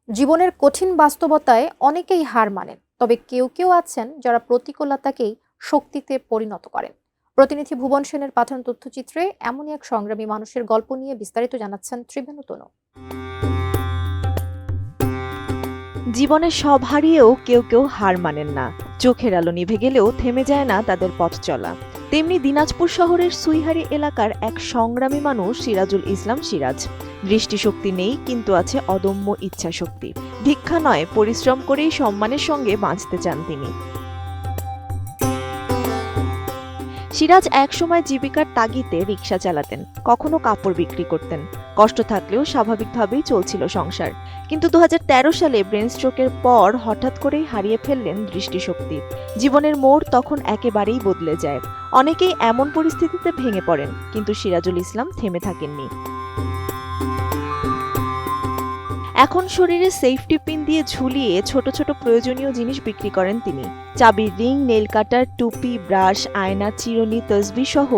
জীবনের কঠিন বাস্তবতায় অনেকেই হার মানেন, তবে কেউ কেউ আছেন যারা প্রতিকূলতাকেই শক্তিতে পরিণত করেন। প্রতিনিধি ভুবন সেনের পাঠানো তথ্যচিত্রে এমনই এক সংগ্রামী মানুষের গল্প নিয়ে বিস্তারিত জানাচ্ছেন ত্রিবেণী তনু। জীবনে সব হারিয়েও কেউ কেউ হার মানেন না। চোখের আলো নিভে গেলেও থেমে যায় না তাদের পথ চলা। তেমনি দিনাজপুর শহরের সুইহারি এলাকার এক সংগ্রামী মানুষ সিরাজুল ইসলাম সিরাজ। দৃষ্টিশক্তি নেই, কিন্তু আছে অদম্য ইচ্ছাশক্তি। ভিক্ষা নয়, পরিশ্রম করেই সম্মানের সঙ্গে বাঁচতে চান তিনি। সিরাজ একসময় জীবিকার তাগিদে রিকশা চালাতেন, কখনো কাপড় বিক্রি করতেন। কষ্ট থাকলেও স্বাভাবিকভাবেই চলছিল সংসার। কিন্তু 2013 সালে ব্রেন স্ট্রোকের পর হঠাৎ করেই হারিয়ে ফেললেন দৃষ্টিশক্তি। জীবনের মোড় তখন একেবারেই বদলে যায়। অনেকেই এমন পরিস্থিতিতে ভেঙে পড়েন, কিন্তু সিরাজুল ইসলাম থেমে থাকেননি। এখন শরীরে সেফটি পিন দিয়ে ঝুলিয়ে ছোট ছোট প্রয়োজনীয় জিনিস বিক্রি করেন তিনি। চাবির রিং, নেল কাটার, টুপি, ব্রাশ, আয়না, চিরুনি, তসবিহ সহ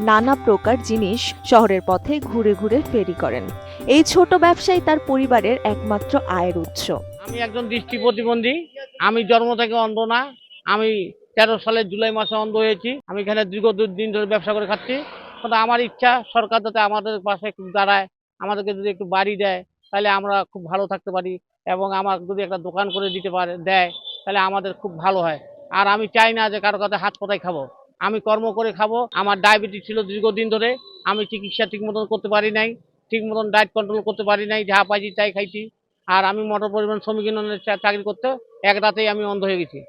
নানা প্রকার জিনিস শহরের পথে ঘুরে ঘুরে ফেরি করেন। এই ছোট ব্যবসায়ী তার পরিবারের একমাত্র আয়ের উৎস। আমি একজন দৃষ্টি প্রতিবন্ধী। আমি জন্ম থেকে অন্ধ না। আমি 13 সালের জুলাই মাসে অন্ধ হয়েছি। আমি এখানে দীর্ঘদিন ধরে ব্যবসা করে খাচ্ছি। কিন্তু আমার ইচ্ছা সরকার যাতে আমাদের পাশে একটু দাঁড়ায়, আমাদেরকে যদি একটু বাড়ি দেয়, তাহলে আমরা খুব ভালো থাকতে পারি। এবং আমার যদি একটা দোকান করে দিতে পারে দেয়, তাহলে আমাদের খুব ভালো হয়। আর আমি চাই না যে কারো কাছে হাত পাতায় খাবো। আমি কর্ম করে খাবো। আমার ডায়াবেটিস ছিল দীর্ঘদিন ধরে। আমি চিকিৎসা ঠিক মতন করতে পারি নাই, ঠিক মতন ডায়েট কন্ট্রোল করতে পারি নাই, যা পাইছি তাই খাইছি। আর আমি মোটর পরিবহন শ্রমিক ইউনিয়নের চাকরি করতে এক রাতেই আমি অন্ধ হয়ে গেছি।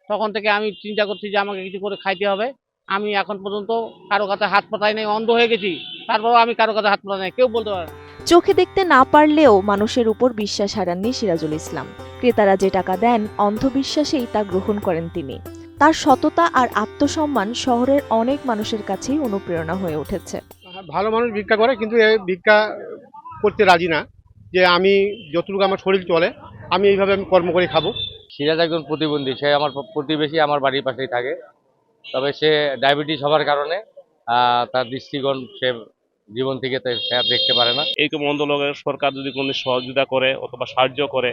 তখন থেকে আমি চিন্তা করছি যে আমাকে কিছু করে খাইতে হবে। আমি এখন পর্যন্ত কারো কাছে হাত পাতাই নাই, অন্ধ হয়ে গেছি। তারপরেও আমি কারো কাছে হাত পাতাই নাই, কেউ বলতে পারে না। চোখে দেখতে না পারলেও মানুষের উপর বিশ্বাস হারাননি সিরাজুল ইসলাম। ক্রেতারা যে টাকা দেন, অন্ধবিশ্বাসেই তা গ্রহণ করেন তিনি। তার সততা আর আত্মসম্মান শহরের অনেক মানুষের কাছেই অনুপ্রেরণা হয়ে উঠেছে। ভালো মানুষ ভিক্ষা করে, কিন্তু এই ভিক্ষা করতে রাজি না। যে আমি যতটুকু আমার শরীর চলে, আমি এইভাবে আমি কর্ম করে খাবো। সিরাজ একজন প্রতিবন্ধী, সে আমার প্রতিবেশী, আমার বাড়ির পাশেই থাকে। তবে সে ডায়াবেটিস হওয়ার কারণে তার দৃষ্টিকোণ সে জীবন থেকে সে আর দেখতে পারে না। এইরকম অন্ধ লোকের সরকার যদি কোনো সহযোগিতা করে অথবা সাহায্য করে,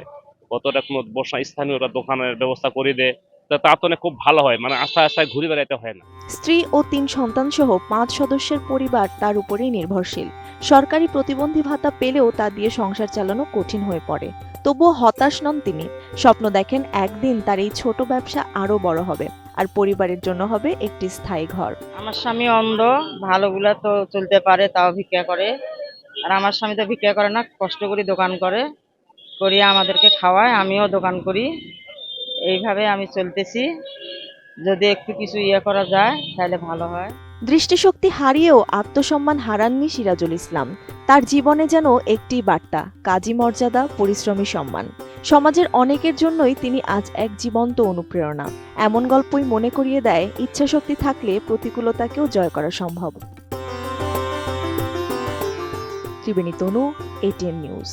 অতটা কোনো বসা স্থানীয় দোকানের ব্যবস্থা করে দেয়, তার তো খুব ভালো হয়। মানে আশায় আশায় ঘুরে বেড়াইতে হয় না। স্ত্রী ও 3 সন্তান সহ 5 সদস্যের পরিবার তার উপরেই নির্ভরশীল। সরকারি প্রতিবন্ধী ভাতা পেলেও তা দিয়ে সংসার চালানো কঠিন হয়ে পড়ে। তবুও হতাশ নন তিনি। স্বপ্ন দেখেন একদিন তার এই ছোট ব্যবসা আরো বড় হবে, আর পরিবারের জন্য হবে একটি স্থায়ী ঘর। আমার স্বামী অন্ধ, ভালোগুলা তো চলতে পারে, তাও ভিক্ষা করে। আর আমার স্বামী তো ভিক্ষা করে না, কষ্ট করে দোকান করিয়া আমাদেরকে খাওয়ায়, আমিও দোকান করি। এইভাবে আমি চলতেছি। যদি একটু কিছু করা যায় তাহলে ভালো হয়। দৃষ্টিশক্তি হারিয়েও আত্মসম্মান হারাননি সিরাজুল ইসলাম। তার জীবনে যেন একটি বার্তা: কাজী মর্যাদা, পরিশ্রমী সম্মান। সমাজের অনেকের জন্যই তিনি আজ এক জীবন্ত অনুপ্রেরণা। এমন গল্পই মনে করিয়ে দেয়, ইচ্ছাশক্তি থাকলে প্রতিকূলতাকেও জয় করা সম্ভব। ত্রিবেণী তনু, ATN নিউজ।